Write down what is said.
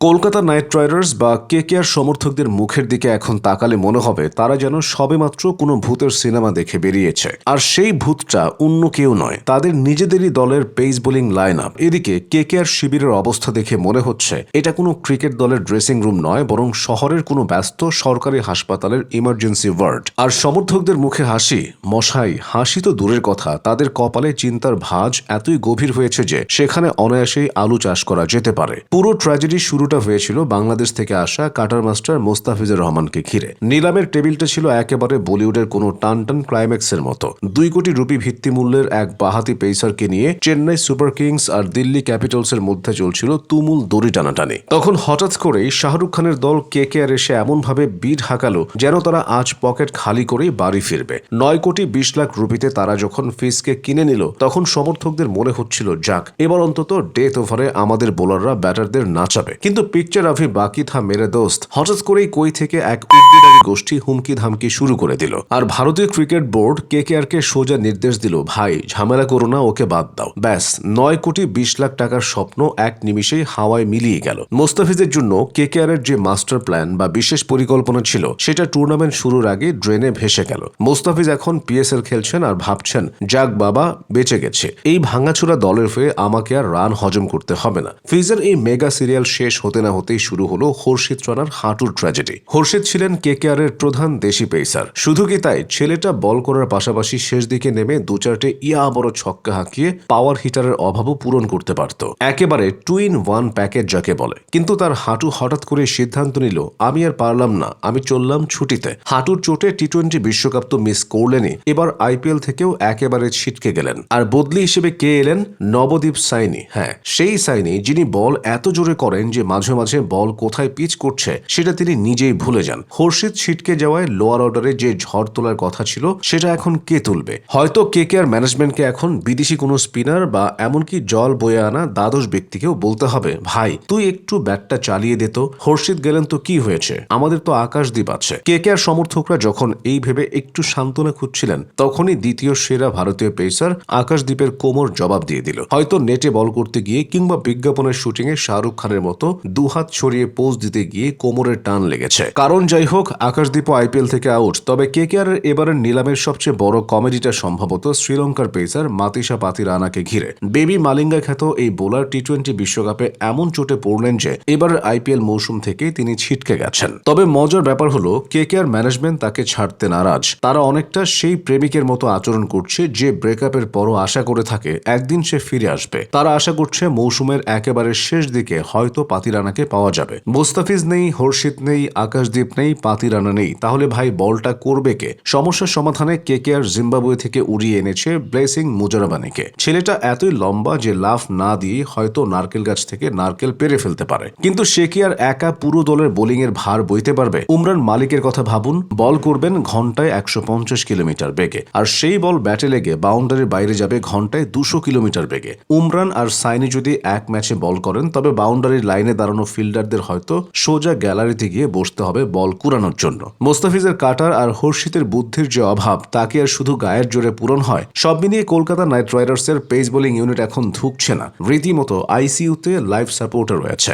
Kolkata night Riders বা KKR সমর্থকদের মুখের দিকে এখন তাকালে মনে হবে তারা যেন সবেমাত্র কোনো ভূতের সিনেমা দেখে বেরিয়েছে। আর সেই ভূতটা অন্য কেউ নয়, তাদের নিজেদেরই দলের পেস বোলিং লাইন আপ। এদিকে কেকেআর শিবিরের অবস্থা দেখে মনে হচ্ছে এটা কোনো ক্রিকেট দলের ড্রেসিং রুম নয়, বরং শহরের কোনো ব্যস্ত সরকারি হাসপাতালের ইমার্জেন্সি ওয়ার্ড। আর সমর্থকদের মুখে হাসি, মশাই হাসি তো দূরের কথা, তাদের কপালে চিন্তার ভাঁজ এতই গভীর হয়েছে যে সেখানে অনায়াসেই আলু চাষ করা যেতে পারে। পুরো ট্র্যাজেডি শুরুটা হয়েছিল বাংলাদেশ থেকে আসা কাটার মাস্টার মোস্তাফিজুর রহমানকে ঘিরে। নিলামের টেবিলটা ছিল একেবারে বলিউডের কোনো টানটান ক্লাইম্যাক্সের মতো। 2 কোটি রুপি ভিত্তিমূল্যের এক বাহাতি পেসারকে নিয়ে চেন্নাই সুপার কিংস আর দিল্লি ক্যাপিটালসের মধ্যে চলছিল তুমুল দড়ি টানাটানি। তখন হঠাৎ করেই শাহরুখ খানের দল কেকেআর এসে এমনভাবে বিট হাঁকালো যেন তারা আজ পকেট খালি করেই বাড়ি ফিরবে। 9 কোটি 20 লাখ রুপিতে তারা যখন ফিসকে কিনে নিল, তখন সমর্থকদের মনে হচ্ছিল যাক, এবার অন্তত ডেথ ওভারে আমাদের বোলাররা ব্যাটারদের নাচাবে। কিন্তু পিকচার আভি বাকি থা মেরে দোস্ত, হঠাৎ করেই কই থেকে এক উগ্রবাদী গোষ্ঠী হুমকি ধামকি শুরু করে দিল। আর ভারতীয় ক্রিকেট বোর্ড কেকেআরকে সোজা নির্দেশ দিল, ভাই ঝামেলা করো না, ওকে বাদ দাও। ব্যাস 9 কোটি 20 লাখ টাকার স্বপ্ন এক নিমিষেই হাওয়ায় মিলিয়ে গেল। মোস্তাফিজের জন্য কেকেআর এর যে মাস্টার প্ল্যান বা বিশেষ পরিকল্পনা ছিল, সেটা টুর্নামেন্ট শুরুর আগে ড্রেনে ভেসে গেল। মোস্তাফিজ এখন পিএসএল খেলছেন আর ভাবছেন, যাক বাবা বেঁচে গেছে, এই ভাঙাচোরা দলের হয়ে আমাকে আর রান হজম করতে হবে না। ফিজের এই মেগা সিরিয়াল শেষ হতে না হতেই শুরু হলো হর্ষিত রানার হাঁটুর ট্র্যাজেডি। হর্ষিত ছিলেন কেকেআর এর প্রধান দেশি পেসার। শুধু কি তাই, ছেলেটা বল করার পাশাপাশি শেষ দিকে নেমে 2-4টে বড় ছক্কা হাঁকিয়ে পাওয়ার হিটারের অভাবও পূরণ করতে পারত। একেবারে 2-in-1 প্যাকেজ যাকে বলে। কিন্তু তার হাঁটু হঠাৎ করে সিদ্ধান্ত নিল, আমি আর পারলাম না, আমি চললাম ছুটিতে। হাঁটুর চোটে টি-20 বিশ্বকাপ তো মিস করলেনই, এবার আইপিএল থেকেও একেবারে ছিটকে গেলেন। আর বদলি হিসেবে কে এলেন? নবদীপ সাইনি। হ্যাঁ, সেই সাইনি যিনি বল এত জোরে করেন যে মাঝে মাঝে বল কোথায় পিচ করছে সেটা তিনি নিজেই ভুলে যান। হর্ষিত ছিটকে যাওয়ায় লোয়ার অর্ডারে যে ঝড় তোলার কথা ছিল সেটা এখন কে তুলবে? হয়তো কেকেআর ম্যানেজমেন্টকে এখন বিদেশি কোনো স্পিনার বা এমনকি জল বয়ে আনা দ্বাদশ ব্যক্তিকেও বলতে হবে, ভাই তুই একটু ব্যাটটা চালিয়ে দে তো। হর্ষিত গেলেন তো কি হয়েছে, আমাদের তো আকাশদ্বীপ আছে। কেকেআর সমর্থকরা যখন এই ভেবে একটু সান্ত্বনা খুঁজছিলেন, তখনই দ্বিতীয় সেরা ভারতীয় পেসার আকাশদ্বীপের কোমর জবাব দিয়ে দিল। হয়তো নেটে বল করতে গিয়ে কিংবা বিজ্ঞাপনের শুটিংয়ে শাহরুখ খানের মতো দুহাত ছড়িয়ে পোজ দিতে গিয়ে কোমরের টান লেগেছে। কারণ যাই হোক, আকাশদ্বীপ আইপিএল থেকে আউট। তবে কেকেআর এর এবারের নিলামের সবচেয়ে বড় কমেডিটা সম্ভবত শ্রীলঙ্কার পেসার মাতিসা পাতিরানাকে ঘিরে। বেবি মালিঙ্গা খ্যাত এই বোলার টি-20 বিশ্বকাপে এমন চোটে পড়লেন যে এবারের আইপিএল মৌসুম থেকে তিনি ছিটকে গেছেন। তবে মজার ব্যাপার হলো, কেকেআর ম্যানেজমেন্ট তাকে ছাড়তে নারাজ। তারা অনেকটা সেই প্রেমিকের মতো আচরণ করছে যে ব্রেকআপের পরও আশা করে থাকে একদিন সে ফিরে আসবে। তারা আশা করছে মৌসুমের একেবারে শেষ দিকে হয়তো পাতিরানাকে পাওয়া যাবে। মোস্তাফিজ নেই, হর্ষিত নেই, আকাশদ্বীপ নেই, পাতিরানা নেই, তাহলে ভাই বলটা করবে কে? সমস্যার সমাধানে কেকেআর জিম্বাবুয়ে থেকে উড়িয়ে এনেছে ব্লেসিং মুজারাবানিকে। ছেলেটা এতই লম্বা যে লাফ না দিয়ে হয়তো নারকেল গাছ থেকে নারকেল পেরে ফেলতে পারে। কিন্তু সে কি আর একা পুরো দলের বোলিং এর ভার বইতে পারবে? উমরান মালিকের কথা ভাবুন, বল করবেন ঘন্টায় 150 কিলোমিটার বেগে, আর সেই বল ব্যাটে লেগে বাউন্ডারির বাইরে যাবে ঘন্টায় 200 কিলোমিটার বেগে। উমরান আর সাইনি যদি এক ম্যাচে বল করেন, তবে বাউন্ডারির লাইনে দাঁড়ানো ফিল্ডারদের হয়তো সোজা গ্যালারিতে গিয়ে বসতে হবে বল কুড়ানোর জন্য। মোস্তাফিজের কাটার আর হর্ষিতের বুদ্ধির যে অভাব, তাকে আর শুধু গায়ের জোরে পূরণ হয়? সব মিলিয়ে কলকাতা নাইট রাইডার্সের পেস বোলিং ইউনিট এখন ধুঁকছে না, রীতিমতো আইসিইউতে লাইফ সাপোর্টে রয়েছে।